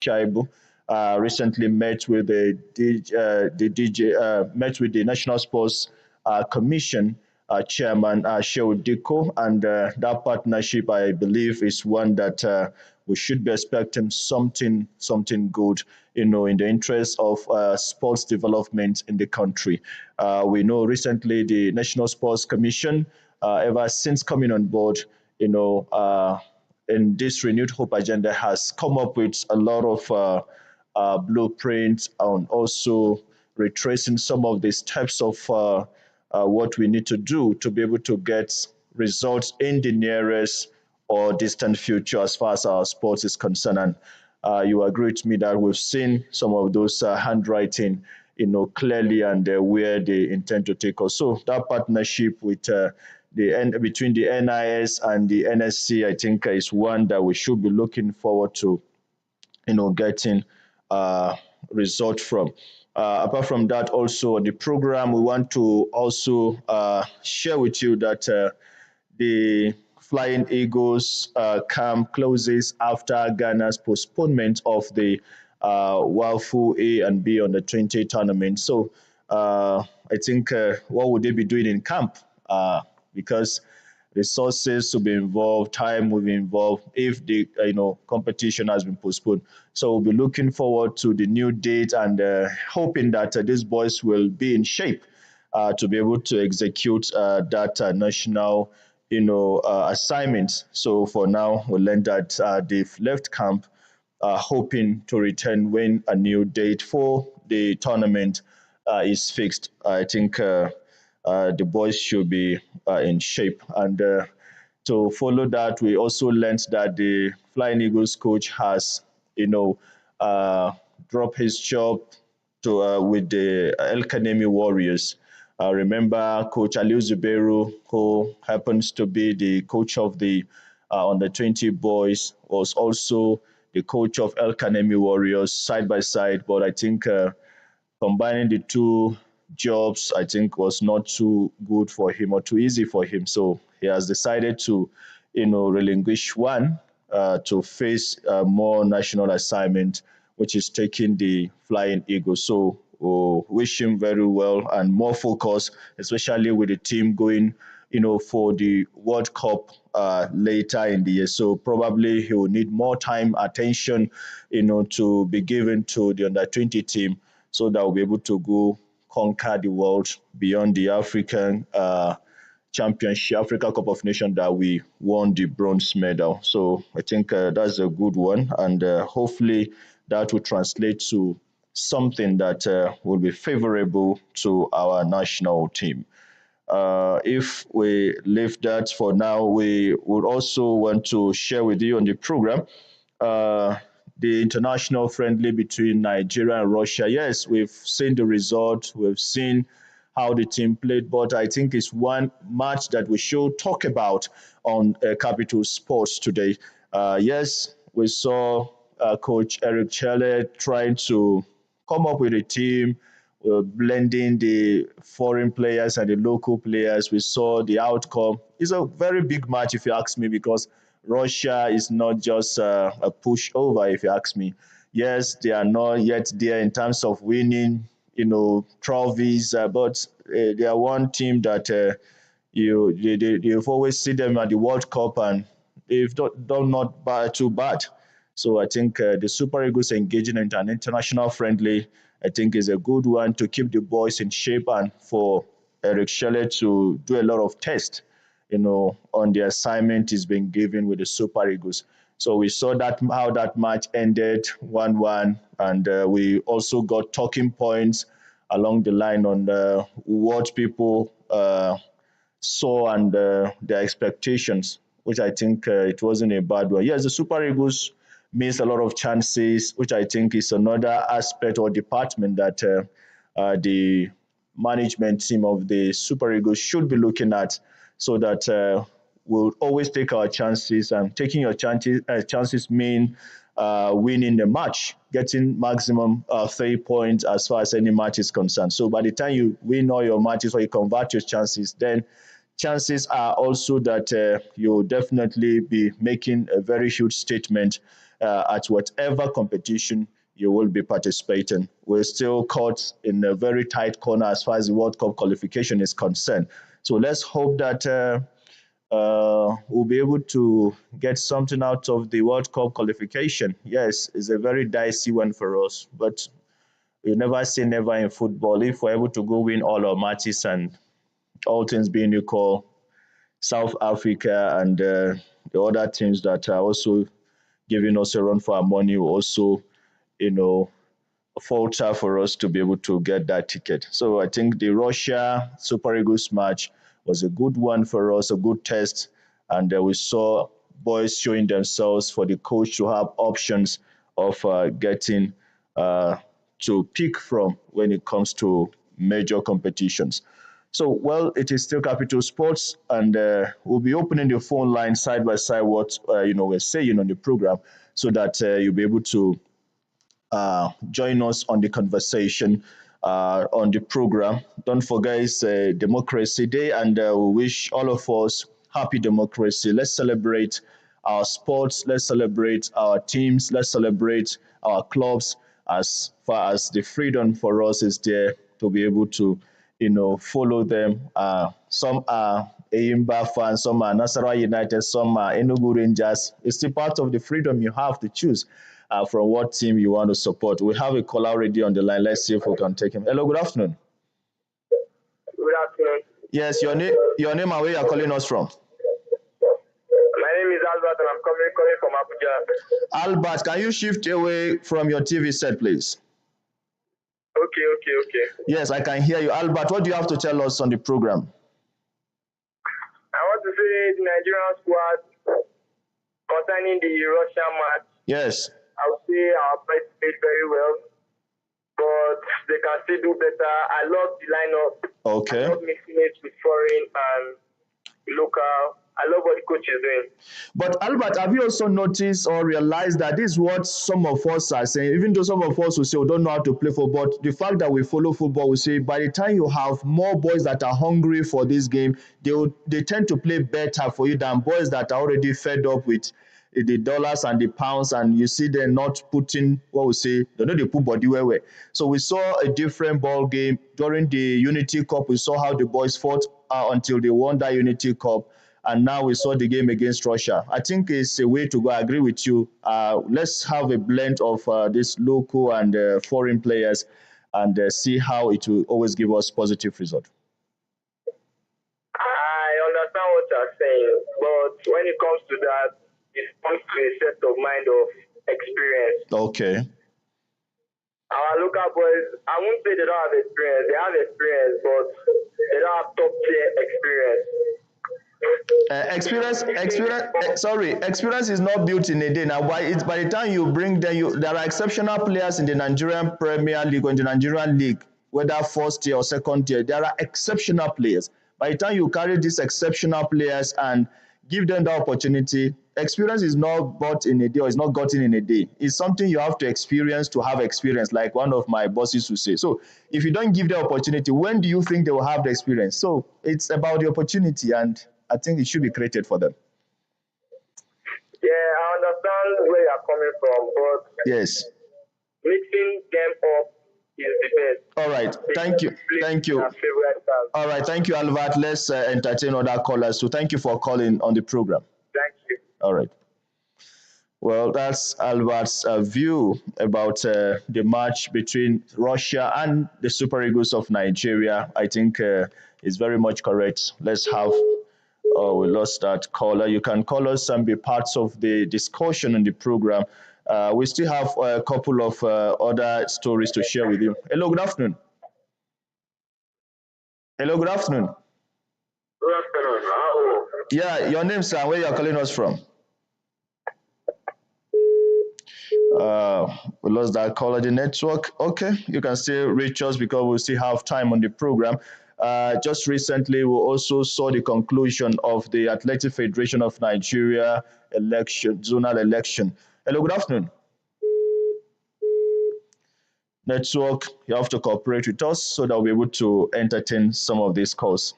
Shaibu recently met with met with the National Sports Commission chairman Shehu Diko, and that partnership, I believe, is one that we should be expecting something good, in the interest of sports development in the country. We know recently the National Sports Commission, ever since coming on board, you know. In this renewed hope agenda has come up with a lot of blueprints and also retracing some of the steps of what we need to do to be able to get results in the nearest or distant future as far as our sports is concerned. And you agree with me that we've seen some of those handwriting, clearly, and where they intend to take us. So that partnership with between the NIS and the NSC, I think, is one that we should be looking forward to, getting result from. Apart from that, also the program, we want to also share with you that the Flying Eagles camp closes after Ghana's postponement of the WAFU A and B on the 20 tournament. So I think what would they be doing in camp? Because resources to be involved, time will be involved if the competition has been postponed. So we'll be looking forward to the new date and hoping that these boys will be in shape to be able to execute that national assignment. So for now, we learned that they've left camp, hoping to return when a new date for the tournament is fixed. I think the boys should be in shape. And to follow that, we also learned that the Flying Eagles coach has, dropped his job to with the El Kanemi Warriors. Remember, Coach Aliu Zubeiru, who happens to be the coach of the under 20 boys, was also the coach of El Kanemi Warriors side by side. But I think combining the two jobs, I think, was not too good for him or too easy for him. So he has decided to, relinquish one to face a more national assignment, which is taking the Flying Eagles. So wish him very well and more focus, especially with the team going, for the World Cup later in the year. So probably he will need more time, attention, to be given to the under 20 team so that we'll be able to go conquer the world beyond the African championship, Africa Cup of Nations that we won the bronze medal. So I think that's a good one, and hopefully that will translate to something that will be favorable to our national team. If we leave that for now, we would also want to share with you on the program uh, the international friendly between Nigeria and Russia. Yes, we've seen the result, we've seen how the team played, but I think it's one match that we should talk about on Capital Sports today. Yes, we saw Coach Eric Chelle trying to come up with a team, blending the foreign players and the local players. We saw the outcome. It's a very big match, if you ask me, because Russia is not just a pushover, if you ask me. Yes, they are not yet there in terms of winning, trophies, but they are one team that you've always see them at the World Cup, and they've done not bad, too bad. So I think the Super Eagles engaging in an international friendly, I think, is a good one to keep the boys in shape and for Eric Schelle to do a lot of tests, on the assignment he's been given with the Super Eagles. So we saw that how that match ended 1-1, and we also got talking points along the line on what people saw and their expectations, which I think it wasn't a bad one. Yes, the Super Eagles missed a lot of chances, which I think is another aspect or department that the management team of the Super Eagles should be looking at, so that we'll always take our chances. And taking your chances mean winning the match, getting maximum 3 points as far as any match is concerned. So by the time you win all your matches or you convert your chances, then chances are also that you'll definitely be making a very huge statement at whatever competition you will be participating. We're still caught in a very tight corner as far as the World Cup qualification is concerned. So let's hope that we'll be able to get something out of the World Cup qualification. Yes, it's a very dicey one for us, but you never say never in football. If we're able to go win all our matches and all things being equal, South Africa and the other teams that are also giving us a run for our money will also, you know, falter for us to be able to get that ticket. So I think the Russia Super Eagles match was a good one for us, a good test, and we saw boys showing themselves for the coach to have options of getting uh, to pick from when it comes to major competitions. So, well, it is still Capital Sports, and we'll be opening the phone line side by side what we're saying on the program, so that you'll be able to join us on the conversation on the program. Don't forget it's Democracy Day, and we wish all of us happy democracy. Let's celebrate our sports, let's celebrate our teams, let's celebrate our clubs as far as the freedom for us is there to be able to, follow them. Some are Eyimba fans, some are Nasarawa United, some are Enugu Rangers. It's still part of the freedom you have to choose from what team you want to support. We have a caller already on the line. Let's see if we can take him. Hello, good afternoon. Good afternoon. Yes, your name and where you are calling us from. My name is Albert and I'm calling from Abuja. Albert, can you shift away from your TV set, please? Okay. Yes, I can hear you. Albert, what do you have to tell us on the program? I want to say the Nigerian squad concerning the Russian match. Yes. I would say our boys played very well, but they can still do better. I love the lineup. Okay. I love mixing it with foreign and local. I love what the coach is doing. But Albert, have you also noticed or realized that this is what some of us are saying, even though some of us will say we don't know how to play football, but the fact that we follow football, we say by the time you have more boys that are hungry for this game, they tend to play better for you than boys that are already fed up with the dollars and the pounds, and you see them not putting what we say, they put body where. So we saw a different ball game during the Unity Cup. We saw how the boys fought until they won that Unity Cup. And now we saw the game against Russia. I think it's a way to go. I agree with you. Let's have a blend of this local and foreign players and see how it will always give us positive result. I understand what you're saying, but when it comes to that, it comes to a set of mind of experience. Okay. Our local boys, I won't say they don't have experience. They have experience, but they don't have top tier experience. Experience is not built in a day. Now, by the time you bring them, there are exceptional players in the Nigerian Premier League or in the Nigerian League, whether first tier or second tier. There are exceptional players. By the time you carry these exceptional players and give them the opportunity, experience is not bought in a day or it's not gotten in a day. It's something you have to experience to have experience, like one of my bosses would say. So if you don't give the opportunity, when do you think they will have the experience? So it's about the opportunity, and I think it should be created for them. Yeah, I understand where you're coming from, but yes, mixing them up is the best. All right, thank you. All right, thank you, Albert. Let's entertain other callers. So thank you for calling on the program. Thank you. All right. Well, that's Albert's view about the match between Russia and the Super Eagles of Nigeria. I think is very much correct. Let's have. Oh, we lost that caller. You can call us and be parts of the discussion in the program. We still have a couple of other stories to share with you. Hello, good afternoon. Hello, good afternoon. Good afternoon. How? Yeah, your name, sir, where you are calling us from? We lost that caller, the network. Okay, you can still reach us because we still have time on the program. Just recently, we also saw the conclusion of the Athletic Federation of Nigeria zonal election. Hello, good afternoon. Network, you have to cooperate with us so that we're able to entertain some of these calls.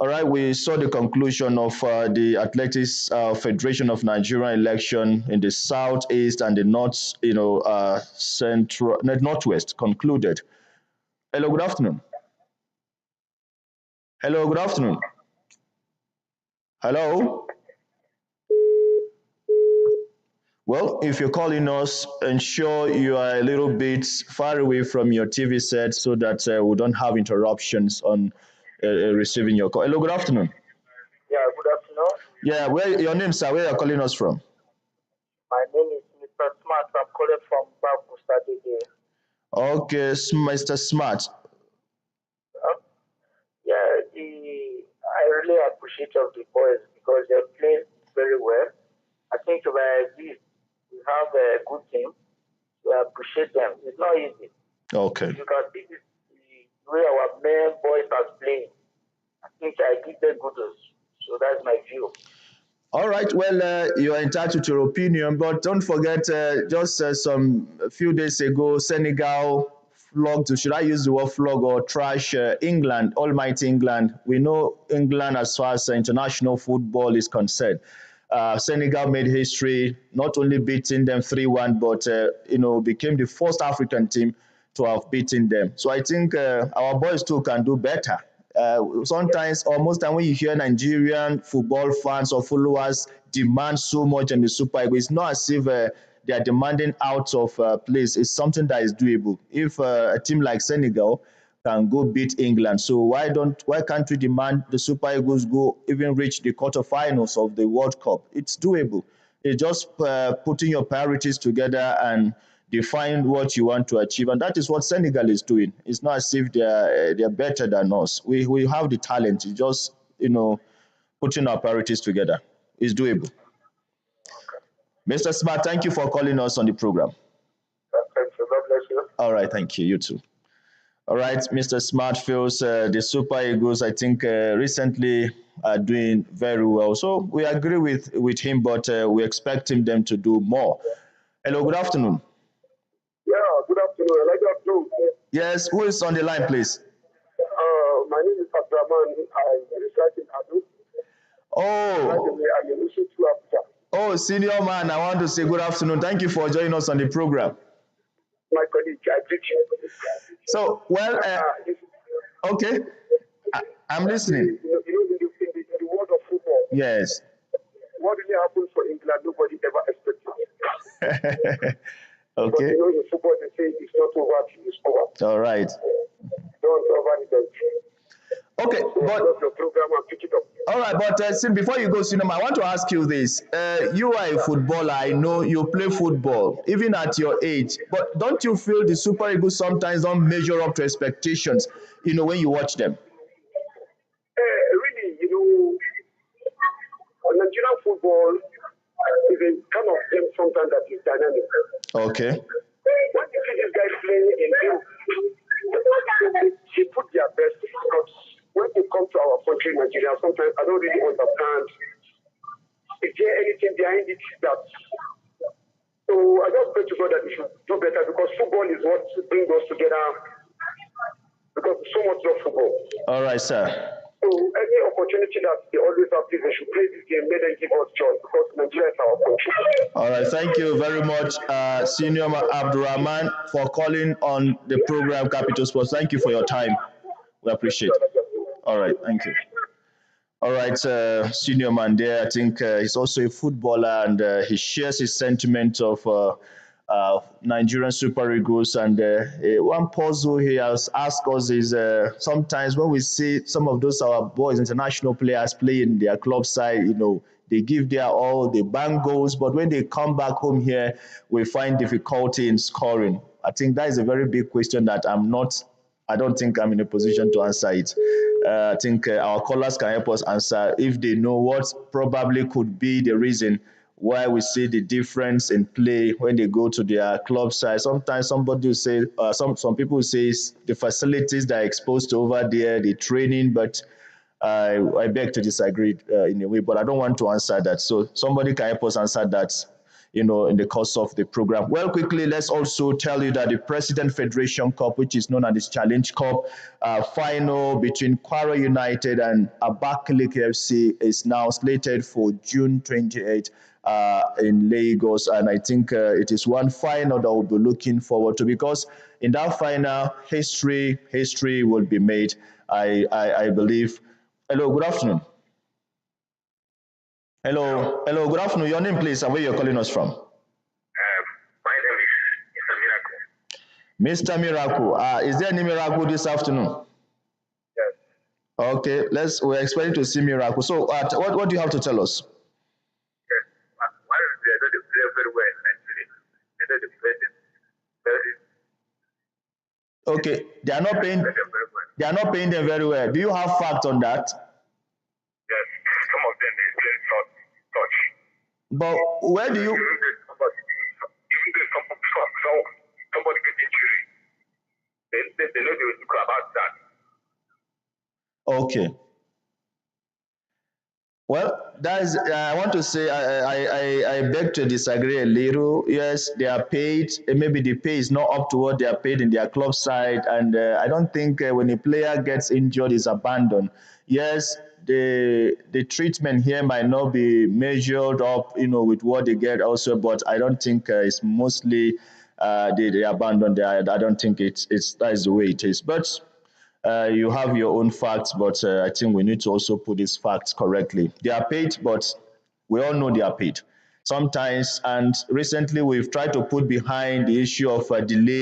All right, we saw the conclusion of the Athletics Federation of Nigeria election in the southeast and the north, central, northwest concluded. Hello, good afternoon. Hello, good afternoon. Hello. Well, if you're calling us, ensure you are a little bit far away from your TV set so that we don't have interruptions on receiving your call. Hello, good afternoon. Yeah, good afternoon. Yeah, where your name, sir? Where you're calling us from? My name is Mr. Smart. I'm calling from Bakusa today. Okay, Mr. Smart. Uh, yeah, I really appreciate of the boys because they play very well. I think we have a good team. We appreciate them. It's not easy Okay. because this is the way our main boys are playing. I think I give them kudos. So that's my view. All right. Well, you are entitled to your opinion, but don't forget, just some a few days ago, Senegal flogged. Should I use the word flog or trash? England, Almighty England. We know England as far as international football is concerned. Senegal made history, not only beating them 3-1, but became the first African team to have beaten them. So I think our boys too can do better. Sometimes or most time when you hear Nigerian football fans or followers demand so much in the Super Eagles, it's not as if they are demanding out of place. It's something that is doable. If a team like Senegal can go beat England, so why can't we demand the Super Eagles go even reach the quarterfinals of the World Cup? It's doable. It's just putting your priorities together and define what you want to achieve, and that is what Senegal is doing. It's not as if they're better than us. We have the talent. It's just putting our priorities together. It's doable. Mr. Smart, thank you for calling us on the program. Thank you. God bless you. All right, thank you. You too. All right, Mr. Smart feels the Super Eagles, I think, recently are doing very well. So we agree with him, but we expecting them to do more. Hello, good afternoon. Yeah, good afternoon. I like that too. Yes, who is on the line, please? My name is Abdurrahman. I reside in Adu. Oh, I'm in Mission to Abuja. oh, senior man, I want to say good afternoon. Thank you for joining us on the program. My colleague, I greet you. So, well, okay, I'm listening. In the world of football, Yes. what really happens for England, nobody ever expected. But Okay. in football, they say it's not over till it's over. All right. Don't over the bench. Okay, So but love your program and pick it up. all right, but see, before you go, Sinoma, I want to ask you this. You are a footballer. I know you play football, even at your age. But don't you feel the Super Eagles sometimes don't measure up to expectations? When you watch them. Really, Nigerian football is a kind of game sometimes that is dynamic. Okay. When you see these guys playing in field, they put their best because when they come to our country, Nigeria, sometimes I don't really understand. Is there anything behind it that? So I just pray to God that we should do better because football is what brings us together. Because so much of football. All right, sir. So any opportunity that they always have, they should play this game, let them give us joy because Nigeria is our country. All right, thank you very much, Senior Abdurrahman, for calling on the program Capital Sports. Thank you for your time. We appreciate it. All right, thank you. All right, Senior man there, I think he's also a footballer and he shares his sentiment of Nigerian Super Eagles. And one puzzle he has asked us is sometimes when we see some of those our boys, international players play in their club side, they give their all, they bang goals, but when they come back home here, we find difficulty in scoring. I think that is a very big question that I don't think I'm in a position to answer it. I think our callers can help us answer if they know what probably could be the reason why we see the difference in play when they go to their club side. Sometimes somebody will say, some people will say it's the facilities that are exposed to over there, the training, but I beg to disagree in a way, but I don't want to answer that. So somebody can help us answer that in the course of the program. Well, quickly, let's also tell you that the President Federation Cup, which is known as the Challenge Cup, final between Kwara United and Abakaliki FC is now slated for June 28th in Lagos. And I think it is one final that we'll be looking forward to, because in that final, history will be made. I believe. Hello, good afternoon. Hello, good afternoon. Your name, please, and where you're calling us from. My name is Mr. Miracle. Mr. Miracle. Is there any miracle this afternoon? Yes. Okay, we're expecting to see miracle. So, what do you have to tell us? Yes. Why they know they play very well in Nigeria? They know they play them very, Okay, they are not they paying. play them very well. They are not paying them very well. Do you have facts on that? Yes. Some of them they play touch. But where do you? Even though somebody get injury, they know they will look about that. Okay. Well, I want to say I beg to disagree a little. Yes, they are paid. Maybe the pay is not up to what they are paid in their club side, and I don't think when a player gets injured, is abandoned. Yes, the treatment here might not be measured up, with what they get also, but I don't think it's mostly they abandon. I don't think it's that is the way it is, but. You have your own facts, but I think we need to also put these facts correctly. They are paid, but we all know they are paid. Sometimes, and recently, we've tried to put behind the issue of delay